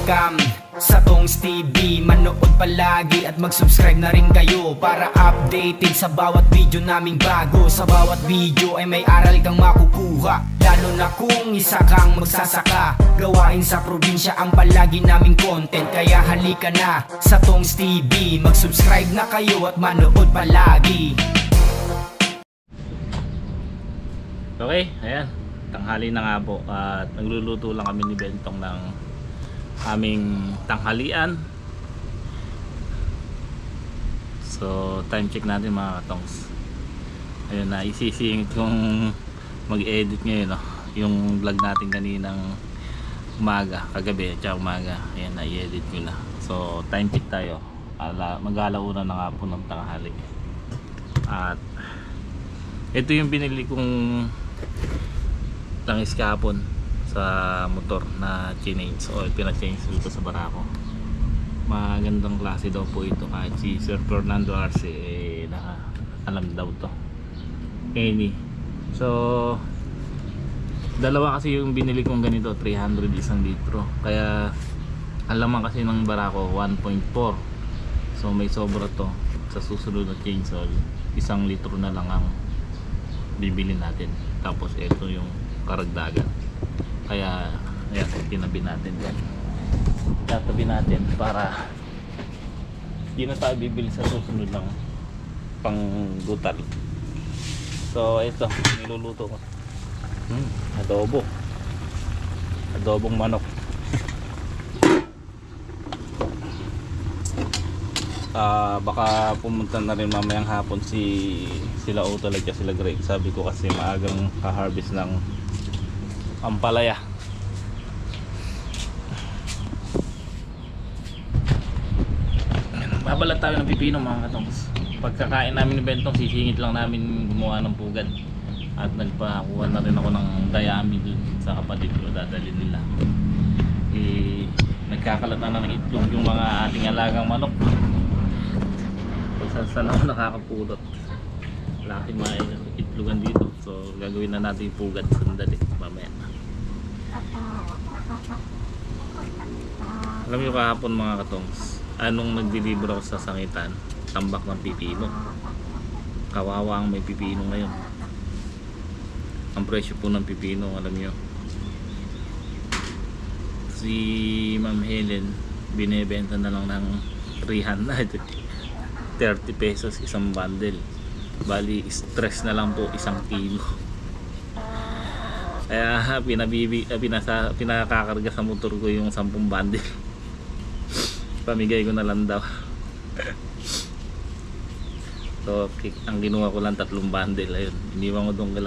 welcome sa Tongs TV. Manood palagi at mag-subscribe na rin kayo para updated sa bawat video naming bago. Sa bawat video ay may aral kang makukuha, lalo na kung isa kang magsasaka. Gawain sa probinsya ang palagi naming content, kaya halika na sa Tongs TV. Mag-subscribe na kayo at manood palagi. Okay, ayan, tanghali na nga po at nagluluto lang kami ni Bentong ng aming tanghalian. So time check natin mga katongs. Ayun na, isisingit kong mag-edit ngayon, no? Yung vlog natin kaninang umaga, kagabi at umaga. Ayan na, i-edit ko na. So time check tayo, mag-alauna na nga po ng tanghali. At ito yung binili kong langis kahapon sa motor na change oil, pina-change dito sa Barako. Magandang klase daw po ito, kahit si Sir Fernando Arce alam daw to. Any. So dalawa kasi yung binili kong ganito, 300 isang litro. Kaya ang laman kasi ng Barako 1.4. So may sobra to. Sa susunod na change oil, 1 litro na lang ang bibili natin. Tapos ito yung karagdagan. Kaya ayan, tinabi natin yan. Tatabi natin para hindi na tayo bibili sa susunod ng panggutal. So ito, niluluto ko. Adobong manok. Baka pumunta na rin mamayang hapon sila Utol at sila Greg. Sabi ko kasi maagang ha-harvest ng ampalaya. Babalat tayo ng pipino mga katongs. Pagkakain namin ni Bentong, sisingit lang namin gumawa ng pugad. At nagpakuha na rin ako ng dayami dun sa kapatid ko, dadalhin nila. Nagkakalat na ng itlog yung mga ating alagang manok. Saan ako nakakapulot. Laki mga itlogan dito. So gagawin na natin yung pugad sandali mamaya. Alam nyo kahapon mga katongs, anong nagdeliver ako sa sangitan? Tambak ng pipino. Kawawa ang may pipino ngayon. Ang presyo po ng pipino, alam nyo, si Ma'am Helen binebenta na lang ng 300 30 pesos isang bundle. Bali stress na lang po 1 kilo. Kaya pinakakarga sa motor ko yung 10 bundle. Pamigay ko na lang daw. So ang ginawa ko lang 3 bundle. Ayun, iniwan ko doon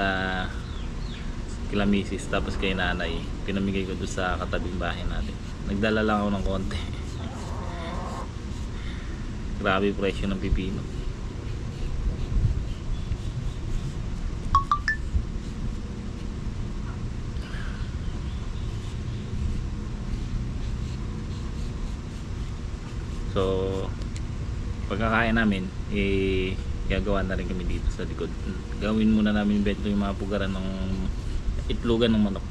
kila misis, tapos kay nanay pinamigay ko doon sa katabing bahay natin. Nagdala lang ako ng konti. Grabe presyo ng pipino. So pagkakain namin, gagawa na rin kami dito sa likod. Gawin muna namin beto yung mga pugaran ng itlogan ng manok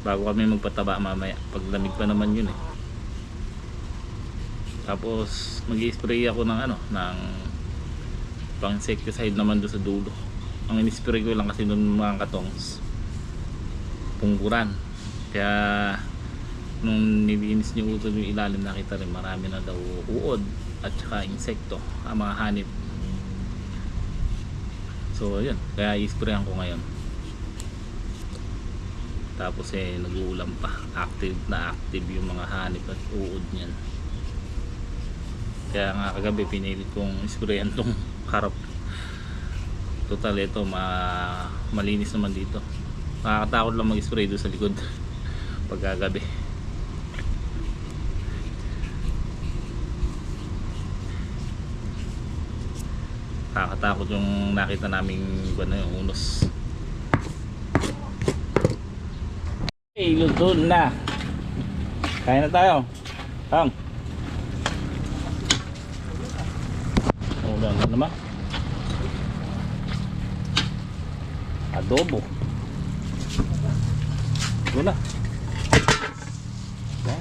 bago kami magpataba mamaya. Paglamig pa naman yun eh. Tapos mag-i-spray ako ng ng pang-insecticide naman doon sa dulo. Ang in-spray ko lang kasi doon mga katongs, pungkuran. Kaya nung nilinis niyo Utol yung ilalim, nakita rin marami na daw uod at saka insekto, mga hanip. So yun, kaya i-sprayan ko ngayon. Tapos nag-uulam pa, active yung mga hanip at uod niyan. Kaya nga kagabi pinilit kong sprayan tong harap. Total ito malinis naman dito. Nakakatakot lang mag-spray doon sa likod pagkagabi. Nakakatakot yung nakita naming yung unos. Hey, luto na. Kain na tayo. Tang. Ulan na naman. Adobo. Ito na. Ito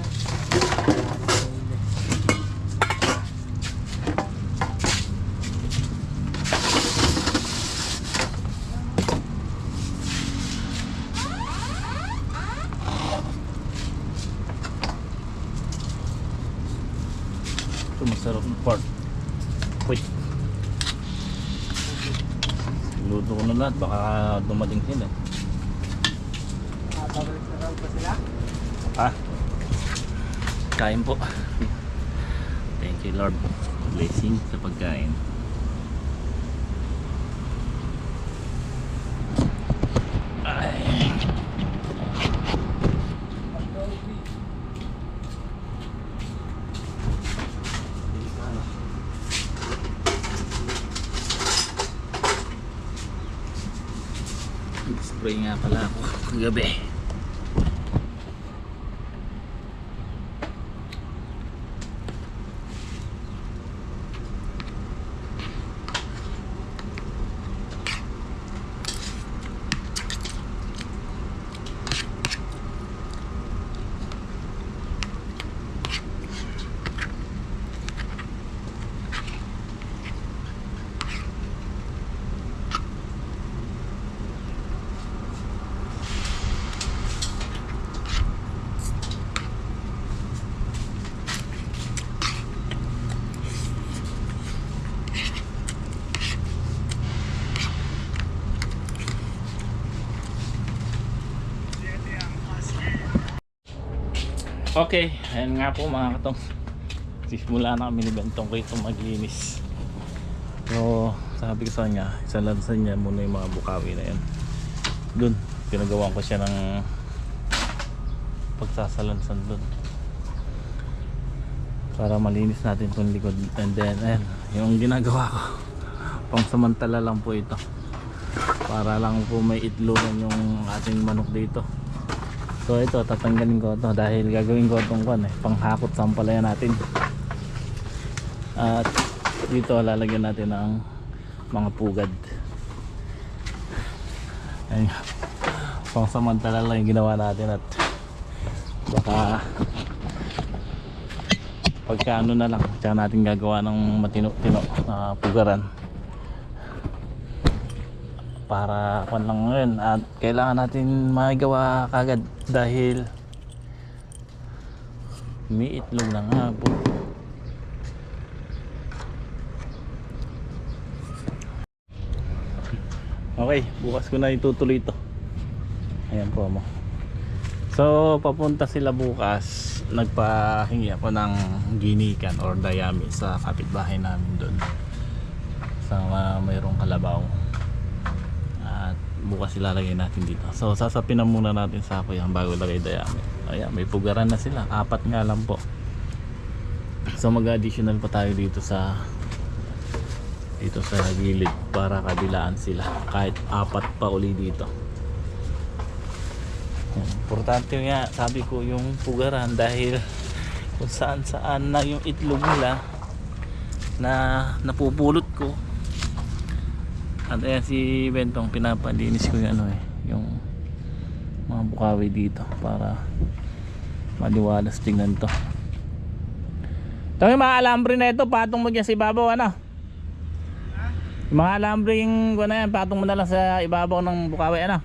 masarap na pork. Wait. Luto ko na lahat. Baka dumating sila. Pabalik na raw ba sila? Ah. Kain po. Thank you Lord. Blessing sa pagkain. Ay. Spray nga pala ako kagabi. Okay, ayan nga po mga katong. Simula na kami ni Bentong ko itong maglinis. So, sabi ko sa kanya, isalansan niya muna yung mga bukawi na yan. Doon, pinagawa ko siya ng pagsasalansan doon. Para malinis natin itong likod. And then, ayan, yung ginagawa ko, pang samantala lang po ito. Para lang po may itlogan yung ating manok dito. So ito, tatanggalin ko ito dahil gagawin ko itong panghakot sa ampalaya natin. At dito lalagyan natin ng mga pugad. Ayun, pang samantala lang yung ginawa natin at baka pagka ano na lang, tsaka natin gagawa ng matino-tino na pugaran. Para pan lang ngayon at kailangan natin magawa kagad dahil may itlog na nga po. Okay, bukas ko na itutuloy ito. Ayan po mo. So papunta sila bukas. Nagpahingi ako ng ginikan or dayami sa kapitbahay namin doon sa mayroong kalabaw. Bukas ilalagay natin dito. So sasapin na muna natin sa ako yan bago lagay dayami. Ayan, may pugaran na sila. 4 nga lang po. So mag-additional pa tayo dito sa gilid para kabilaan sila. Kahit 4 pa uli dito. Importante nga, sabi ko yung pugaran dahil kung saan na yung itlog nila na napupulot ko. At ayan si Bentong, pinapalinis ko yung yung mga bukawi dito para maliwalas tingnan to. Ito yung mga alambre na ito, patong mo dyan sa ibabaw ano? Yung mga alambre yung yan, patong mo na lang sa ibabaw ng bukawi ano?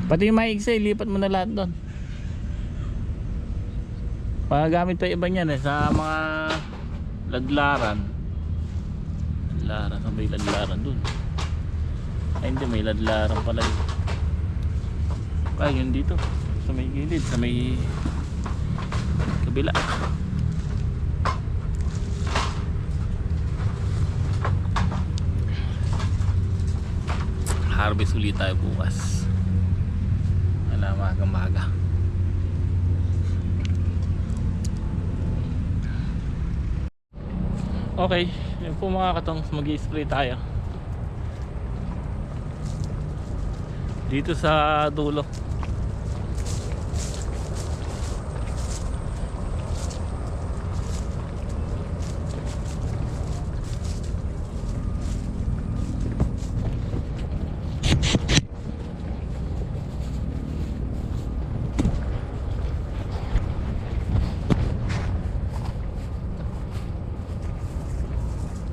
Pati yung maigsa, lipat mo na lahat doon. Pagagamit pa iba niyan sa mga ladlaran. Ladlaran, may ladlaran dun. Ay hindi, may ladlaran pala yun. Ay yun dito, sa may gilid, sa may kabila. Harvest ulit tayo bukas. Wala, maga-maga. Okay, yun po mga katong, mag-i-spray tayo dito sa dulo.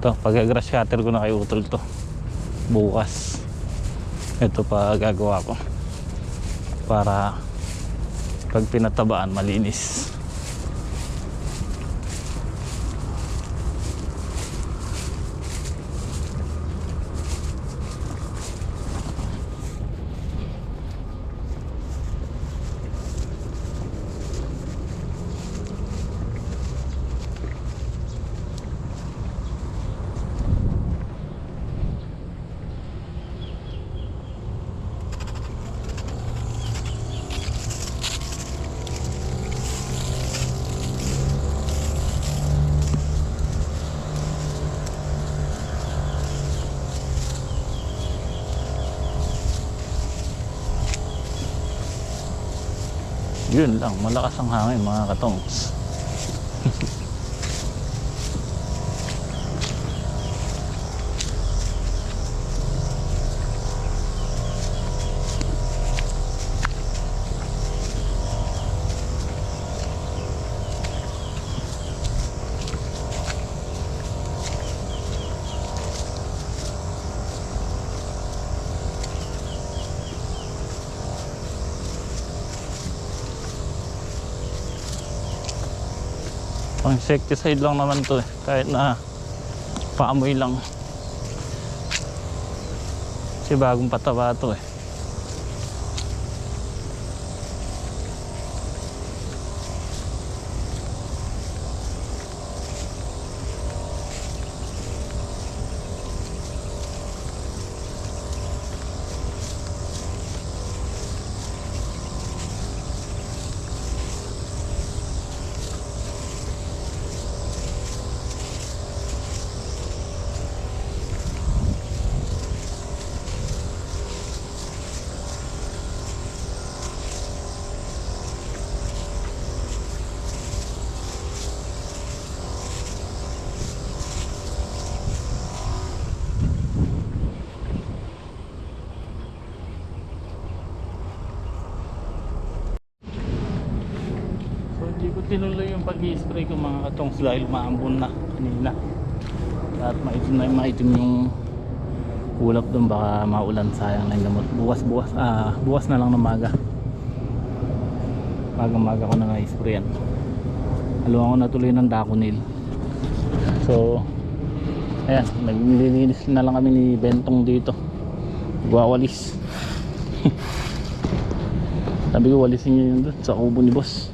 Ito, pag-grass cutter ko na kay Utol to. Bukas. Ito pa gagawa ko. Para pag pinatabaan, malinis. Yun lang, malakas ang hangin mga katongs. Pang insecticide lang naman to eh. Kahit na paamoy lang. Kasi bagong pataba to eh. Hindi ko tinuloy yung pag-i-spray ko mga katongs dahil maambon na kanina. At maitim yung ulap doon, baka maulan, sayang na yung gamot. Bukas na lang ng maga. Maga ko na nga-sprayan. Haluan ko na tuloy ng Daconil. So ayan, naglilinis na lang kami ni Bentong dito. Wawalis. Sabi ko walisin nyo yun doon sa kubo ni boss.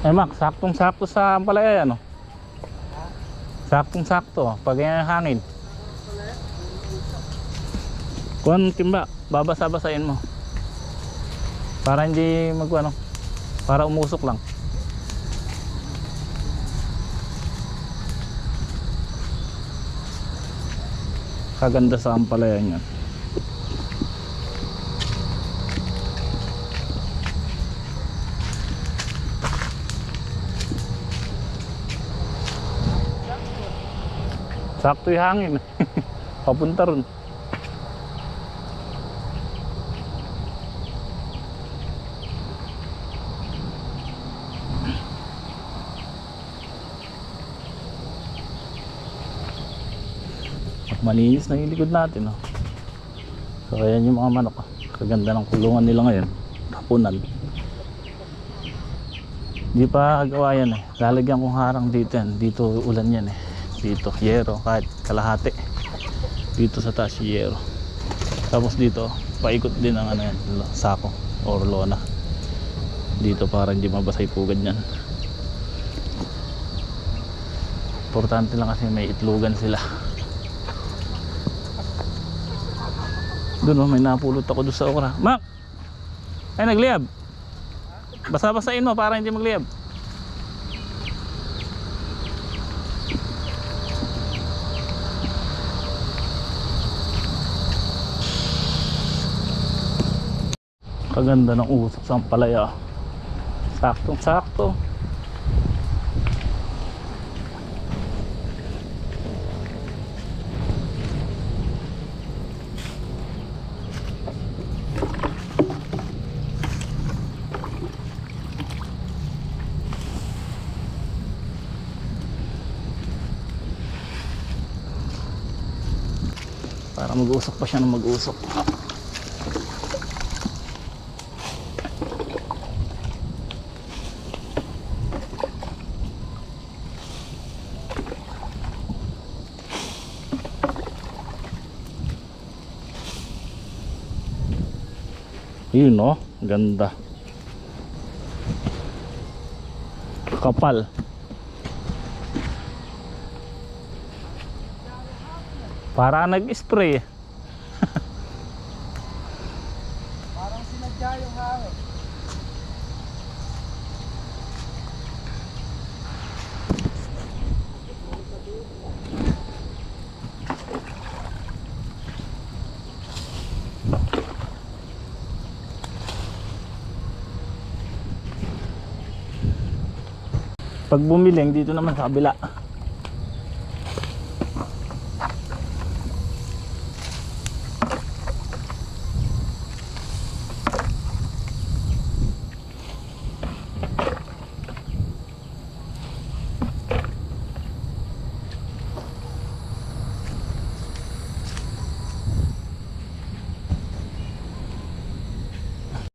Eh Mac, saktong-sakto sa palaya ano? Saktong-sakto, pag yan ang hangin. Kuhan timba, babasa-basain mo. Para hindi magano, para umusok lang. Kaganda sa ampalaya niyan. Sakto yung hangin. Papunta ron. Malinis na yung likod natin, oh. So ayan yung mga manok, oh. Kaganda ng kulungan nila ngayon. Kapunan. Di pa gawa yan eh. Lalagyan kong harang dito yan. Dito ulan yan eh. Dito yero kahit kalahati. Dito sa taas yero. Tapos dito paikot din ang ano yan, sako or lona. Dito para hindi mabasa yung pugad yan. Importante lang kasi may itlogan sila. Doon, oh, may napulot ako doon sa okra. Mak! Ay, nagliyab. Basa-basain mo para hindi magliyab. Kaganda ng usok sa ampalaya. Saktong-sakto. Para mag-usok pa siya ng mag-usok. Yun, no? Ganda. Kapal. Para nag-spray. Parang sinadya yung hangin. Pag bumiling dito naman sa kabila.